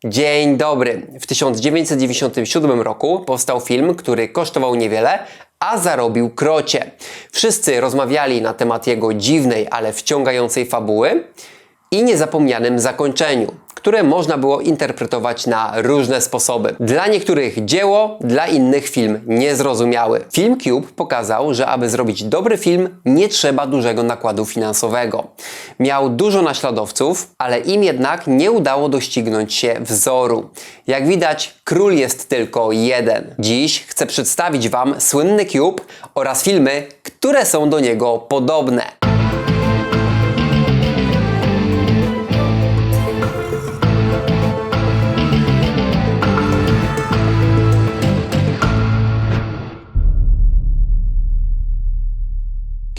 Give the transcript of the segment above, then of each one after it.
Dzień dobry. W 1997 roku powstał film, który kosztował niewiele, a zarobił krocie. Wszyscy rozmawiali na temat jego dziwnej, ale wciągającej fabuły i niezapomnianym zakończeniu, które można było interpretować na różne sposoby. Dla niektórych dzieło, dla innych film niezrozumiały. Film Cube pokazał, że aby zrobić dobry film, nie trzeba dużego nakładu finansowego. Miał dużo naśladowców, ale im jednak nie udało doścignąć się wzoru. Jak widać, król jest tylko jeden. Dziś chcę przedstawić Wam słynny Cube oraz filmy, które są do niego podobne.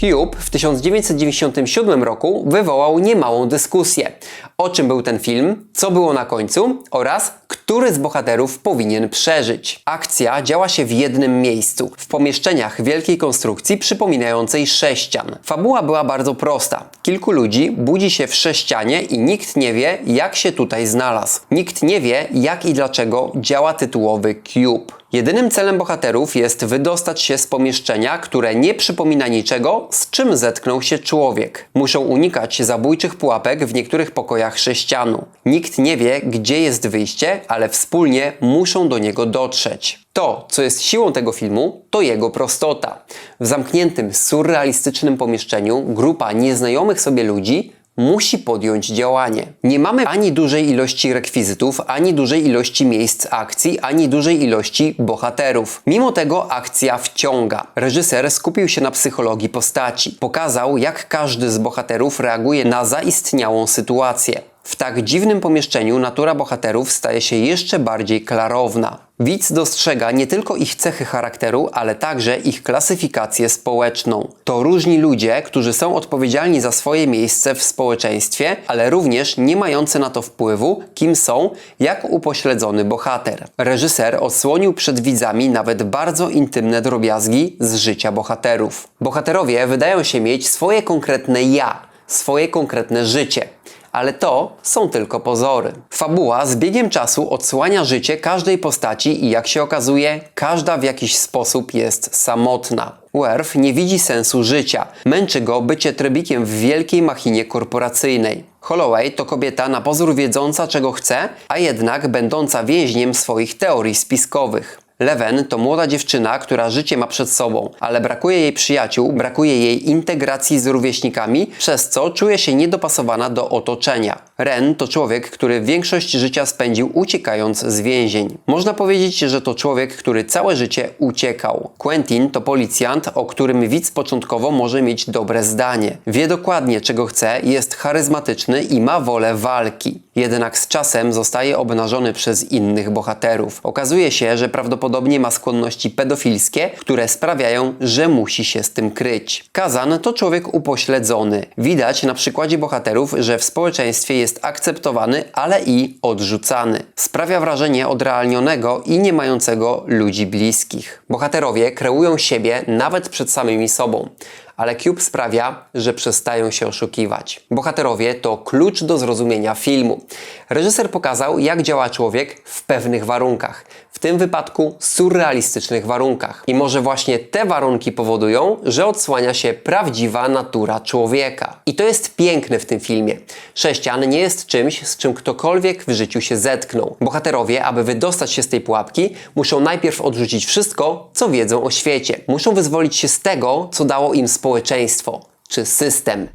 Cube w 1997 roku wywołał niemałą dyskusję. O czym był ten film, co było na końcu oraz który z bohaterów powinien przeżyć. Akcja działa się w jednym miejscu, w pomieszczeniach wielkiej konstrukcji przypominającej sześcian. Fabuła była bardzo prosta. Kilku ludzi budzi się w sześcianie i nikt nie wie, jak się tutaj znalazł. Nikt nie wie, jak i dlaczego działa tytułowy Cube. Jedynym celem bohaterów jest wydostać się z pomieszczenia, które nie przypomina niczego, z czym zetknął się człowiek. Muszą unikać zabójczych pułapek w niektórych pokojach sześcianu. Nikt nie wie, gdzie jest wyjście, ale wspólnie muszą do niego dotrzeć. To, co jest siłą tego filmu, to jego prostota. W zamkniętym, surrealistycznym pomieszczeniu grupa nieznajomych sobie ludzi musi podjąć działanie. Nie mamy ani dużej ilości rekwizytów, ani dużej ilości miejsc akcji, ani dużej ilości bohaterów. Mimo tego akcja wciąga. Reżyser skupił się na psychologii postaci. Pokazał, jak każdy z bohaterów reaguje na zaistniałą sytuację. W tak dziwnym pomieszczeniu natura bohaterów staje się jeszcze bardziej klarowna. Widz dostrzega nie tylko ich cechy charakteru, ale także ich klasyfikację społeczną. To różni ludzie, którzy są odpowiedzialni za swoje miejsce w społeczeństwie, ale również nie mający na to wpływu, kim są, jak upośledzony bohater. Reżyser odsłonił przed widzami nawet bardzo intymne drobiazgi z życia bohaterów. Bohaterowie wydają się mieć swoje konkretne ja, swoje konkretne życie. Ale to są tylko pozory. Fabuła z biegiem czasu odsłania życie każdej postaci i jak się okazuje, każda w jakiś sposób jest samotna. Worf nie widzi sensu życia. Męczy go bycie trybikiem w wielkiej machinie korporacyjnej. Holloway to kobieta na pozór wiedząca, czego chce, a jednak będąca więźniem swoich teorii spiskowych. Leven to młoda dziewczyna, która życie ma przed sobą, ale brakuje jej przyjaciół, brakuje jej integracji z rówieśnikami, przez co czuje się niedopasowana do otoczenia. Ren to człowiek, który większość życia spędził uciekając z więzień. Można powiedzieć, że to człowiek, który całe życie uciekał. Quentin to policjant, o którym widz początkowo może mieć dobre zdanie. Wie dokładnie, czego chce, jest charyzmatyczny i ma wolę walki. Jednak z czasem zostaje obnażony przez innych bohaterów. Okazuje się, że prawdopodobnie ma skłonności pedofilskie, które sprawiają, że musi się z tym kryć. Kazan to człowiek upośledzony. Widać na przykładzie bohaterów, że w społeczeństwie jest akceptowany, ale i odrzucany. Sprawia wrażenie odrealnionego i nie mającego ludzi bliskich. Bohaterowie kreują siebie nawet przed samymi sobą. Ale Cube sprawia, że przestają się oszukiwać. Bohaterowie to klucz do zrozumienia filmu. Reżyser pokazał, jak działa człowiek w pewnych warunkach. W tym wypadku surrealistycznych warunkach. I może właśnie te warunki powodują, że odsłania się prawdziwa natura człowieka. I to jest piękne w tym filmie. Sześcian nie jest czymś, z czym ktokolwiek w życiu się zetknął. Bohaterowie, aby wydostać się z tej pułapki, muszą najpierw odrzucić wszystko, co wiedzą o świecie. Muszą wyzwolić się z tego, co dało im społeczeństwo czy system.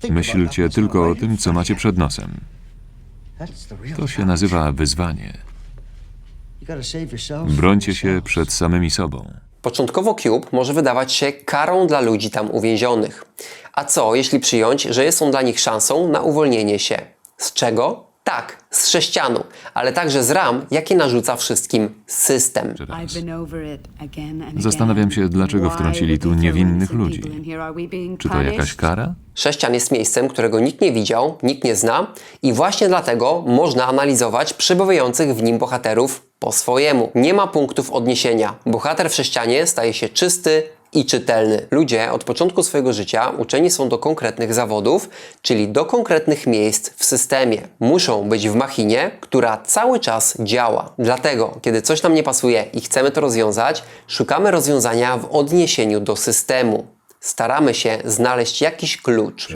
Myślcie tylko o tym, co macie przed nosem. To się nazywa wyzwanie. Brońcie się przed samymi sobą. Początkowo Cube może wydawać się karą dla ludzi tam uwięzionych. A co, jeśli przyjąć, że jest on dla nich szansą na uwolnienie się? Z czego? Tak, z sześcianu, ale także z ram, jakie narzuca wszystkim system. Zastanawiam się, dlaczego wtrącili tu niewinnych ludzi. Czy to jakaś kara? Sześcian jest miejscem, którego nikt nie widział, nikt nie zna i właśnie dlatego można analizować przebywających w nim bohaterów po swojemu. Nie ma punktów odniesienia. Bohater w sześcianie staje się czysty i czytelny. Ludzie od początku swojego życia uczeni są do konkretnych zawodów, czyli do konkretnych miejsc w systemie. Muszą być w machinie, która cały czas działa. Dlatego, kiedy coś nam nie pasuje i chcemy to rozwiązać, szukamy rozwiązania w odniesieniu do systemu. Staramy się znaleźć jakiś klucz.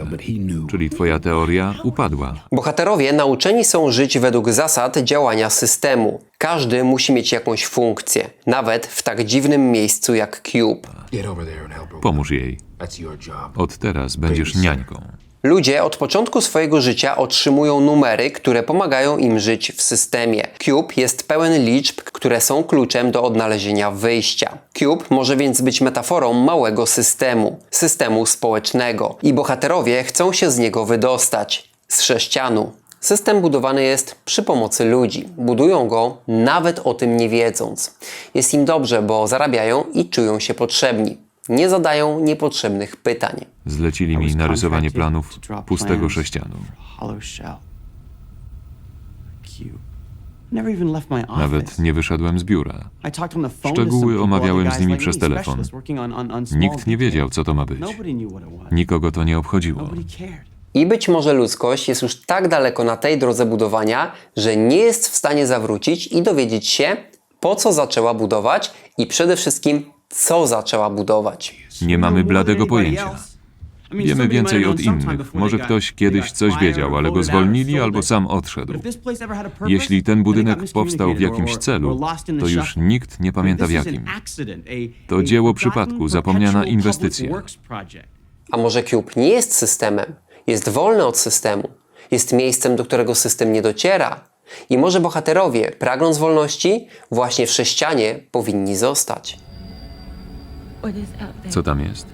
Czyli twoja teoria upadła. Bohaterowie nauczeni są żyć według zasad działania systemu. Każdy musi mieć jakąś funkcję, nawet w tak dziwnym miejscu jak Cube. Pomóż jej. Od teraz będziesz niańką. Ludzie od początku swojego życia otrzymują numery, które pomagają im żyć w systemie. Cube jest pełen liczb, które są kluczem do odnalezienia wyjścia. Cube może więc być metaforą małego systemu społecznego i bohaterowie chcą się z niego wydostać. Z sześcianu. System budowany jest przy pomocy ludzi. Budują go nawet o tym nie wiedząc. Jest im dobrze, bo zarabiają i czują się potrzebni. Nie zadają niepotrzebnych pytań. Zlecili mi narysowanie planów pustego sześcianu. Nawet nie wyszedłem z biura. Szczegóły omawiałem z nimi przez telefon. Nikt nie wiedział, co to ma być. Nikogo to nie obchodziło. I być może ludzkość jest już tak daleko na tej drodze budowania, że nie jest w stanie zawrócić i dowiedzieć się, po co zaczęła budować i przede wszystkim, co zaczęła budować. Nie mamy bladego pojęcia. Wiemy więcej od innych. Może ktoś kiedyś coś wiedział, ale go zwolnili albo sam odszedł. Jeśli ten budynek powstał w jakimś celu, to już nikt nie pamięta w jakim. To dzieło przypadku, zapomniana inwestycja. A może Cube nie jest systemem? Jest wolny od systemu. Jest miejscem, do którego system nie dociera. I może bohaterowie, pragnąc wolności, właśnie w sześcianie powinni zostać. Co tam jest?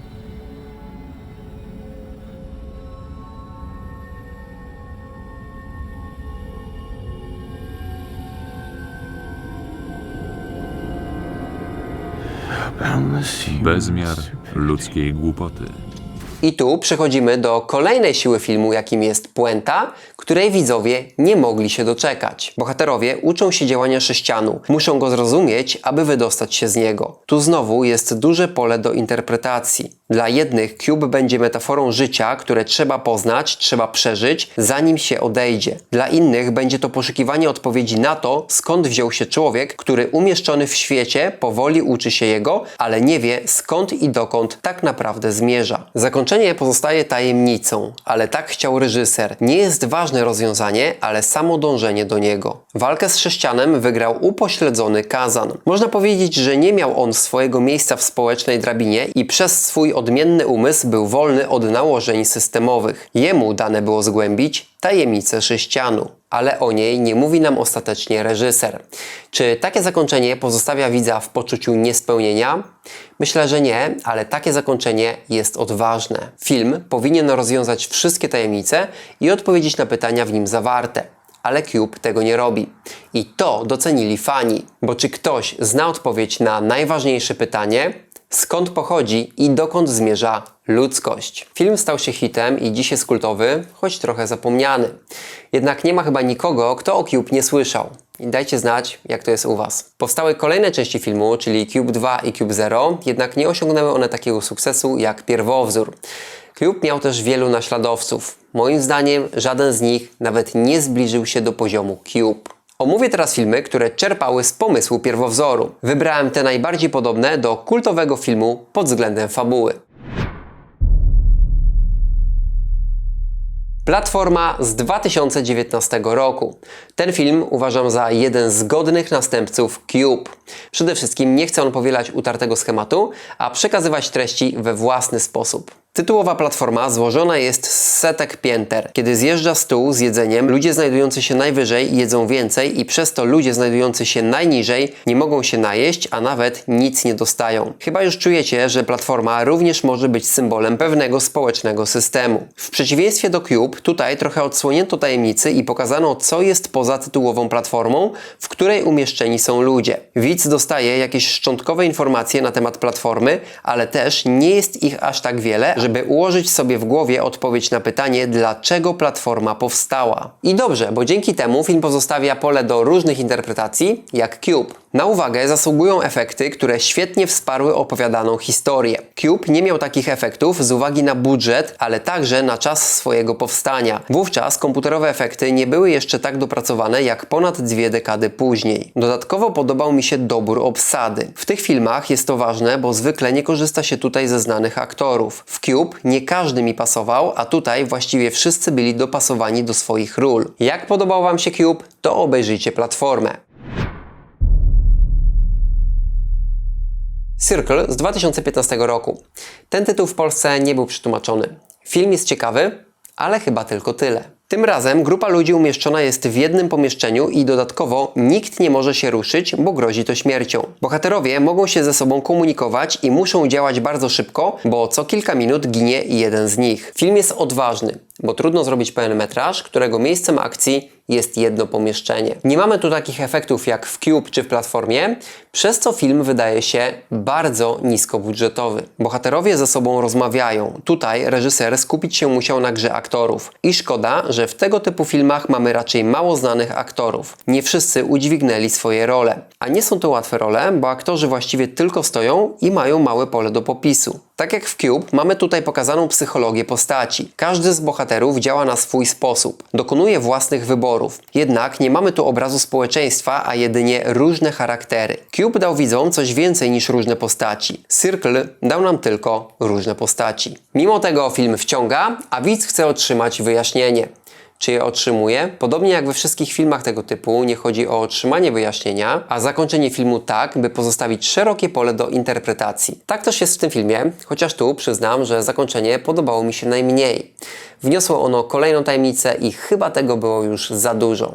Bezmiar ludzkiej głupoty. I tu przechodzimy do kolejnej siły filmu, jakim jest puenta, której widzowie nie mogli się doczekać. Bohaterowie uczą się działania sześcianu, muszą go zrozumieć, aby wydostać się z niego. Tu znowu jest duże pole do interpretacji. Dla jednych Cube będzie metaforą życia, które trzeba poznać, trzeba przeżyć, zanim się odejdzie. Dla innych będzie to poszukiwanie odpowiedzi na to, skąd wziął się człowiek, który umieszczony w świecie powoli uczy się jego, ale nie wie, skąd i dokąd tak naprawdę zmierza. Zakończenie pozostaje tajemnicą, ale tak chciał reżyser. Nie jest ważne rozwiązanie, ale samo dążenie do niego. Walkę z sześcianem wygrał upośledzony Kazan. Można powiedzieć, że nie miał on swojego miejsca w społecznej drabinie i przez swój odmienny umysł był wolny od nałożeń systemowych. Jemu dane było zgłębić tajemnicę sześcianu. Ale o niej nie mówi nam ostatecznie reżyser. Czy takie zakończenie pozostawia widza w poczuciu niespełnienia? Myślę, że nie, ale takie zakończenie jest odważne. Film powinien rozwiązać wszystkie tajemnice i odpowiedzieć na pytania w nim zawarte. Ale Cube tego nie robi. I to docenili fani. Bo czy ktoś zna odpowiedź na najważniejsze pytanie? Skąd pochodzi i dokąd zmierza ludzkość? Film stał się hitem i dziś jest kultowy, choć trochę zapomniany. Jednak nie ma chyba nikogo, kto o Cube nie słyszał. I dajcie znać, jak to jest u Was. Powstały kolejne części filmu, czyli Cube 2 i Cube 0, jednak nie osiągnęły one takiego sukcesu jak pierwowzór. Cube miał też wielu naśladowców. Moim zdaniem żaden z nich nawet nie zbliżył się do poziomu Cube. Omówię teraz filmy, które czerpały z pomysłu pierwowzoru. Wybrałem te najbardziej podobne do kultowego filmu pod względem fabuły. Platforma z 2019 roku. Ten film uważam za jeden z godnych następców Cube. Przede wszystkim nie chce on powielać utartego schematu, a przekazywać treści we własny sposób. Tytułowa platforma złożona jest z setek pięter. Kiedy zjeżdża stół z jedzeniem, ludzie znajdujący się najwyżej jedzą więcej i przez to ludzie znajdujący się najniżej nie mogą się najeść, a nawet nic nie dostają. Chyba już czujecie, że platforma również może być symbolem pewnego społecznego systemu. W przeciwieństwie do Cube, tutaj trochę odsłonięto tajemnicy i pokazano, co jest poza tytułową platformą, w której umieszczeni są ludzie. Widz dostaje jakieś szczątkowe informacje na temat platformy, ale też nie jest ich aż tak wiele, żeby ułożyć sobie w głowie odpowiedź na pytanie, dlaczego platforma powstała. I dobrze, bo dzięki temu film pozostawia pole do różnych interpretacji, jak Cube. Na uwagę zasługują efekty, które świetnie wsparły opowiadaną historię. Cube nie miał takich efektów z uwagi na budżet, ale także na czas swojego powstania. Wówczas komputerowe efekty nie były jeszcze tak dopracowane jak ponad 2 dekady później. Dodatkowo podobał mi się dobór obsady. W tych filmach jest to ważne, bo zwykle nie korzysta się tutaj ze znanych aktorów. W Cube nie każdy mi pasował, a tutaj właściwie wszyscy byli dopasowani do swoich ról. Jak podobał Wam się Cube, to obejrzyjcie platformę. Circle z 2015 roku. Ten tytuł w Polsce nie był przetłumaczony. Film jest ciekawy, ale chyba tylko tyle. Tym razem grupa ludzi umieszczona jest w jednym pomieszczeniu i dodatkowo nikt nie może się ruszyć, bo grozi to śmiercią. Bohaterowie mogą się ze sobą komunikować i muszą działać bardzo szybko, bo co kilka minut ginie jeden z nich. Film jest odważny, bo trudno zrobić pełen metraż, którego miejscem akcji jest jedno pomieszczenie. Nie mamy tu takich efektów jak w Cube czy w Platformie, przez co film wydaje się bardzo niskobudżetowy. Bohaterowie ze sobą rozmawiają. Tutaj reżyser skupić się musiał na grze aktorów. I szkoda, że w tego typu filmach mamy raczej mało znanych aktorów. Nie wszyscy udźwignęli swoje role. A nie są to łatwe role, bo aktorzy właściwie tylko stoją i mają małe pole do popisu. Tak jak w Cube, mamy tutaj pokazaną psychologię postaci. Każdy z bohaterów działa na swój sposób. Dokonuje własnych wyborów. Jednak nie mamy tu obrazu społeczeństwa, a jedynie różne charaktery. Cube dał widzom coś więcej niż różne postaci. Circle dał nam tylko różne postaci. Mimo tego film wciąga, a widz chce otrzymać wyjaśnienie. Czy je otrzymuje? Podobnie jak we wszystkich filmach tego typu, nie chodzi o otrzymanie wyjaśnienia, a zakończenie filmu tak, by pozostawić szerokie pole do interpretacji. Tak też jest w tym filmie, chociaż tu przyznam, że zakończenie podobało mi się najmniej. Wniosło ono kolejną tajemnicę i chyba tego było już za dużo.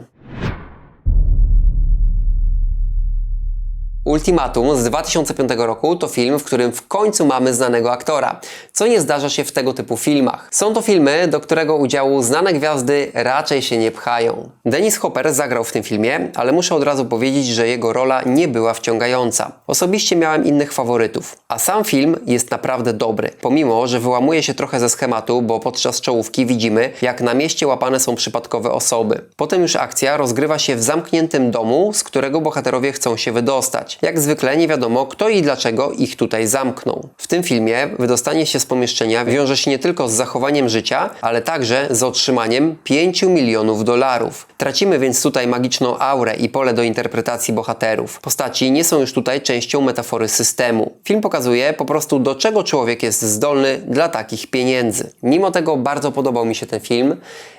Ultimatum z 2005 roku to film, w którym w końcu mamy znanego aktora, co nie zdarza się w tego typu filmach. Są to filmy, do którego udziału znane gwiazdy raczej się nie pchają. Dennis Hopper zagrał w tym filmie, ale muszę od razu powiedzieć, że jego rola nie była wciągająca. Osobiście miałem innych faworytów, a sam film jest naprawdę dobry, pomimo że wyłamuje się trochę ze schematu, bo podczas czołówki widzimy, jak na mieście łapane są przypadkowe osoby. Potem już akcja rozgrywa się w zamkniętym domu, z którego bohaterowie chcą się wydostać. Jak zwykle nie wiadomo, kto i dlaczego ich tutaj zamknął. W tym filmie wydostanie się z pomieszczenia wiąże się nie tylko z zachowaniem życia, ale także z otrzymaniem $5 milionów. Tracimy więc tutaj magiczną aurę i pole do interpretacji bohaterów. Postaci nie są już tutaj częścią metafory systemu. Film pokazuje po prostu, do czego człowiek jest zdolny dla takich pieniędzy. Mimo tego bardzo podobał mi się ten film.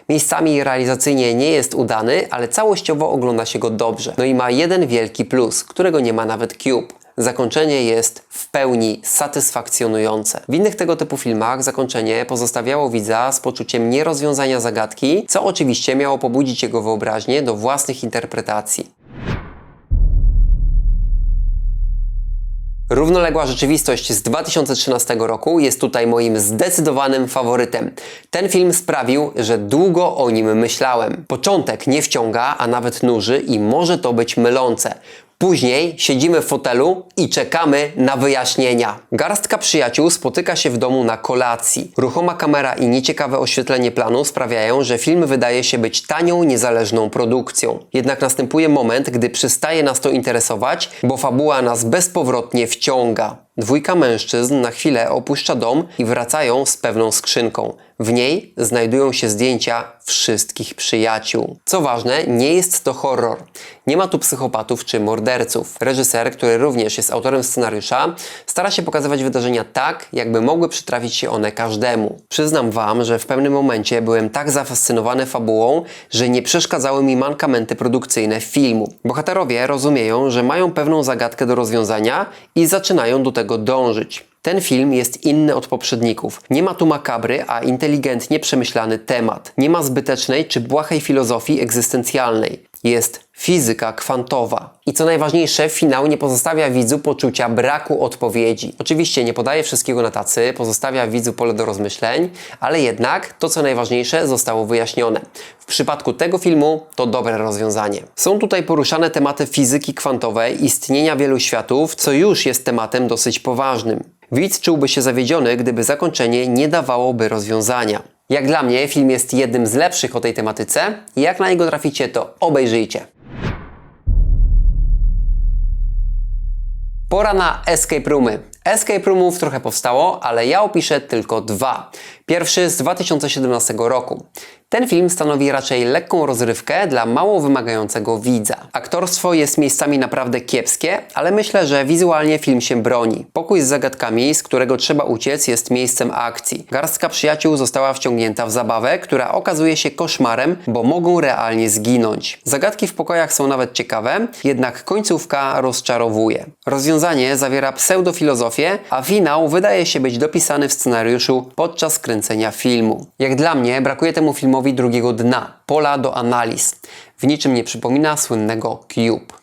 Miejscami realizacyjnie nie jest udany, ale całościowo ogląda się go dobrze. No i ma jeden wielki plus, którego nie ma nawet Cube. Zakończenie jest w pełni satysfakcjonujące. W innych tego typu filmach zakończenie pozostawiało widza z poczuciem nierozwiązania zagadki, co oczywiście miało pobudzić jego wyobraźnię do własnych interpretacji. Równoległa rzeczywistość z 2013 roku jest tutaj moim zdecydowanym faworytem. Ten film sprawił, że długo o nim myślałem. Początek nie wciąga, a nawet nuży i może to być mylące. Później siedzimy w fotelu i czekamy na wyjaśnienia. Garstka przyjaciół spotyka się w domu na kolacji. Ruchoma kamera i nieciekawe oświetlenie planu sprawiają, że film wydaje się być tanią, niezależną produkcją. Jednak następuje moment, gdy przestaje nas to interesować, bo fabuła nas bezpowrotnie wciąga. Dwójka mężczyzn na chwilę opuszcza dom i wracają z pewną skrzynką. W niej znajdują się zdjęcia wszystkich przyjaciół. Co ważne, nie jest to horror. Nie ma tu psychopatów czy morderców. Reżyser, który również jest autorem scenariusza, stara się pokazywać wydarzenia tak, jakby mogły przytrafić się one każdemu. Przyznam Wam, że w pewnym momencie byłem tak zafascynowany fabułą, że nie przeszkadzały mi mankamenty produkcyjne filmu. Bohaterowie rozumieją, że mają pewną zagadkę do rozwiązania i zaczynają do tego dążyć. Ten film jest inny od poprzedników. Nie ma tu makabry, a inteligentnie przemyślany temat. Nie ma zbytecznej czy błahej filozofii egzystencjalnej. Jest fizyka kwantowa. I co najważniejsze, finał nie pozostawia widzu poczucia braku odpowiedzi. Oczywiście nie podaje wszystkiego na tacy, pozostawia widzu pole do rozmyśleń, ale jednak to, co najważniejsze, zostało wyjaśnione. W przypadku tego filmu to dobre rozwiązanie. Są tutaj poruszane tematy fizyki kwantowej, istnienia wielu światów, co już jest tematem dosyć poważnym. Widz czułby się zawiedziony, gdyby zakończenie nie dawałoby rozwiązania. Jak dla mnie film jest jednym z lepszych o tej tematyce i jak na niego traficie, to obejrzyjcie. Pora na escape roomy. Escape roomów trochę powstało, ale ja opiszę tylko dwa. Pierwszy z 2017 roku. Ten film stanowi raczej lekką rozrywkę dla mało wymagającego widza. Aktorstwo jest miejscami naprawdę kiepskie, ale myślę, że wizualnie film się broni. Pokój z zagadkami, z którego trzeba uciec, jest miejscem akcji. Garstka przyjaciół została wciągnięta w zabawę, która okazuje się koszmarem, bo mogą realnie zginąć. Zagadki w pokojach są nawet ciekawe, jednak końcówka rozczarowuje. Rozwiązanie zawiera pseudofilozofię, a finał wydaje się być dopisany w scenariuszu podczas kręcenia filmu. Jak dla mnie brakuje temu filmowi drugiego dna, pola do analiz. W niczym nie przypomina słynnego Cube.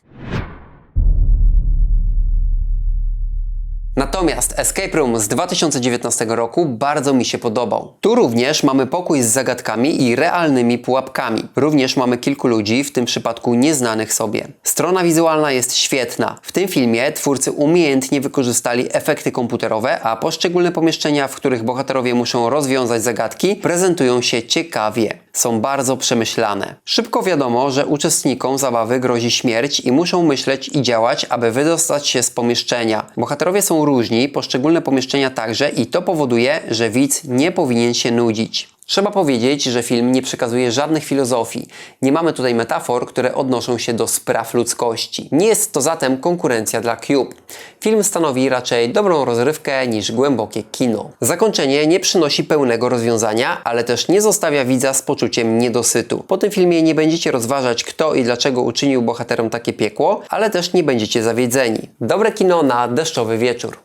Natomiast Escape Room z 2019 roku bardzo mi się podobał. Tu również mamy pokój z zagadkami i realnymi pułapkami. Również mamy kilku ludzi, w tym przypadku nieznanych sobie. Strona wizualna jest świetna. W tym filmie twórcy umiejętnie wykorzystali efekty komputerowe, a poszczególne pomieszczenia, w których bohaterowie muszą rozwiązać zagadki, prezentują się ciekawie. Są bardzo przemyślane. Szybko wiadomo, że uczestnikom zabawy grozi śmierć i muszą myśleć i działać, aby wydostać się z pomieszczenia. Bohaterowie są różni, poszczególne pomieszczenia także i to powoduje, że widz nie powinien się nudzić. Trzeba powiedzieć, że film nie przekazuje żadnych filozofii. Nie mamy tutaj metafor, które odnoszą się do spraw ludzkości. Nie jest to zatem konkurencja dla Cube. Film stanowi raczej dobrą rozrywkę niż głębokie kino. Zakończenie nie przynosi pełnego rozwiązania, ale też nie zostawia widza z poczuciem niedosytu. Po tym filmie nie będziecie rozważać, kto i dlaczego uczynił bohaterom takie piekło, ale też nie będziecie zawiedzeni. Dobre kino na deszczowy wieczór.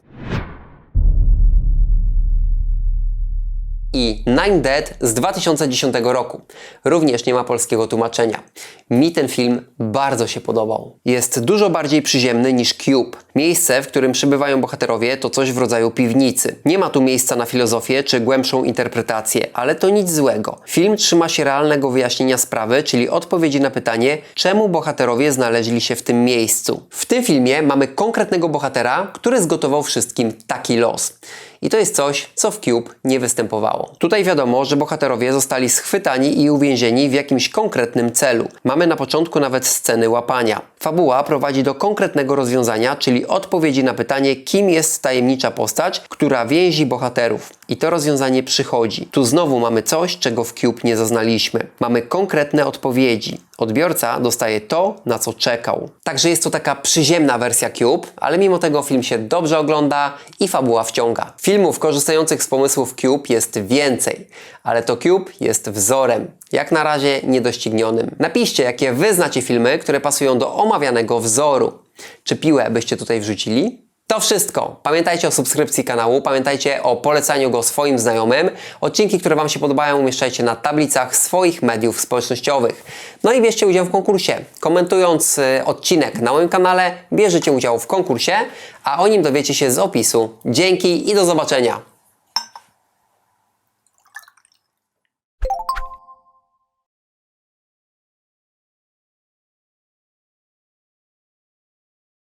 I Nine Dead z 2010 roku. Również nie ma polskiego tłumaczenia. Mi ten film bardzo się podobał. Jest dużo bardziej przyziemny niż Cube. Miejsce, w którym przebywają bohaterowie, to coś w rodzaju piwnicy. Nie ma tu miejsca na filozofię czy głębszą interpretację, ale to nic złego. Film trzyma się realnego wyjaśnienia sprawy, czyli odpowiedzi na pytanie, czemu bohaterowie znaleźli się w tym miejscu. W tym filmie mamy konkretnego bohatera, który zgotował wszystkim taki los. I to jest coś, co w Cube nie występowało. Tutaj wiadomo, że bohaterowie zostali schwytani i uwięzieni w jakimś konkretnym celu. Mamy na początku nawet sceny łapania. Fabuła prowadzi do konkretnego rozwiązania, czyli odpowiedzi na pytanie, kim jest tajemnicza postać, która więzi bohaterów. I to rozwiązanie przychodzi. Tu znowu mamy coś, czego w Cube nie zaznaliśmy. Mamy konkretne odpowiedzi. Odbiorca dostaje to, na co czekał. Także jest to taka przyziemna wersja Cube, ale mimo tego film się dobrze ogląda i fabuła wciąga. Filmów korzystających z pomysłów Cube jest więcej, ale to Cube jest wzorem, jak na razie niedoścignionym. Napiszcie, jakie wy znacie filmy, które pasują do omawianego wzoru. Czy piłę byście tutaj wrzucili? To wszystko. Pamiętajcie o subskrypcji kanału, pamiętajcie o polecaniu go swoim znajomym. Odcinki, które wam się podobają, umieszczajcie na tablicach swoich mediów społecznościowych. No i bierzcie udział w konkursie. Komentując odcinek na moim kanale, bierzecie udział w konkursie, a o nim dowiecie się z opisu. Dzięki i do zobaczenia.